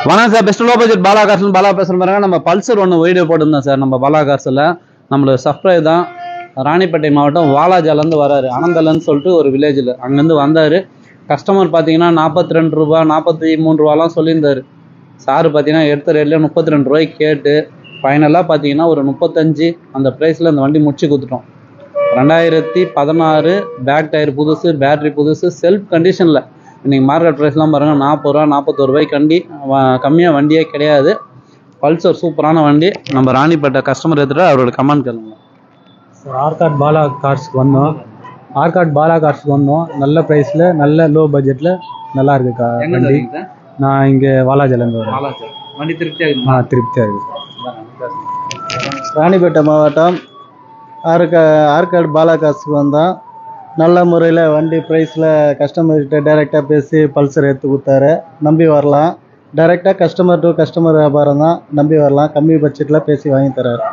வணக்கம் sir, best low budget Bala கார்ஸ்ல பாலா பேசுற பாருங்க. நம்ம பல்சர் ஒன்று வீடியோ போட்டிருந்தோம் சார். நம்ம பாலா கார்ஸில் நம்மளோட சப்ஸ்கிரைப் தான். ராணிப்பேட்டை மாவட்டம் வாலாஜாலேருந்து வராரு. அனந்தலன்னு சொல்லிட்டு ஒரு வில்லேஜில் அங்கேருந்து வந்தார். கஸ்டமர் பார்த்தீங்கன்னா 42 ரூபா 43 ரூபாலாம் சொல்லியிருந்தார். சார் பார்த்தீங்கன்னா எடுத்த ரேட்லேயே 32 ரூபாய்க்கு கேட்டு ஃபைனலாக பார்த்தீங்கன்னா ஒரு 35 அந்த ப்ரைஸில் அந்த வண்டி முடிச்சு கொடுத்துட்டோம். 2016 பேக் டயர் புதுசு, பேட்ரி புதுசு, செல்ஃப் கண்டிஷனில். இன்றைக்கி மார்க்கெட் ப்ரைஸ்லாம் பாருங்கள் 40 ரூபா 41 ரூபாய்க்கு கம்மியாக வண்டியே கிடையாது. பல்சர் சூப்பரான வண்டி. நம்ம ராணிப்பேட்டை கஸ்டமர் எடுத்துகிட்டு அவரோட கமெண்ட் கேளுங்க சார். ஆர்காட் பாலா கார்ஸ்க்கு வந்தோம். நல்ல ப்ரைஸில் நல்ல லோ பட்ஜெட்டில் நல்லா இருக்குது வண்டி. நான் இங்கே வாலாஜாலேருந்து வரேன். வண்டி திருப்தியாக திருப்தியாக இருக்குது. ராணிப்பேட்டை மாவட்டம் ஆர்காட் பாலா கார்ஸ்க்கு வந்தோம். நல்ல முறையில் வண்டி ப்ரைஸில் கஸ்டமர்கிட்ட டைரெக்டாக பேசி பல்சர் எடுத்து கொடுத்தாரு. நம்பி வரலாம். டைரெக்டாக கஸ்டமர் டு கஸ்டமர் வியாபாரம் தான், நம்பி வரலாம். கம்மி பட்ஜெட்டில் பேசி வாங்கி தர்றாரு.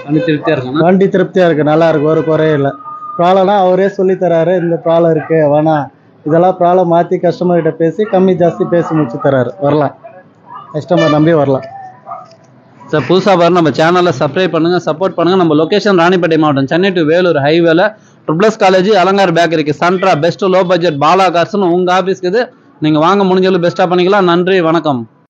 வண்டி திருப்தியாக இருக்கு. வண்டி திருப்தியாக இருக்குது, நல்லா இருக்குது, ஒரு குறையும் இல்லை. ப்ராப்ளம்னா அவரே சொல்லித்தராரு. இந்த ப்ராப்ளம் இருக்குது வேணாம், இதெல்லாம் ப்ராப்ளம் மாற்றி கஸ்டமர்கிட்ட பேசி கம்மி ஜாஸ்தி பேசி முடிச்சு தராரு. வரலாம், கஸ்டமர் நம்பி வரலாம் சார். புதுசாக பாருங்க, நம்ம சேனலில் சப்ஸ்கிரைப் பண்ணுங்கள், சப்போர்ட் பண்ணுங்கள். நம்ம லொக்கேஷன் ராணிப்பேட்டை மாவட்டம், சென்னை டு வேலூர் ஹைவேல ட்ரிபிள்எஸ் காலேஜ் அலங்கார் பேக்கரிக்கு சென்ட்ரா பெஸ்ட் லோ பட்ஜெட் பாலா கார்ஸ்னு உங்கள் ஆஃபீஸ்க்கு இது. நீங்கள் வாங்க முடிஞ்சளவு பெஸ்ட்டாக பண்ணிக்கலாம். நன்றி, வணக்கம்.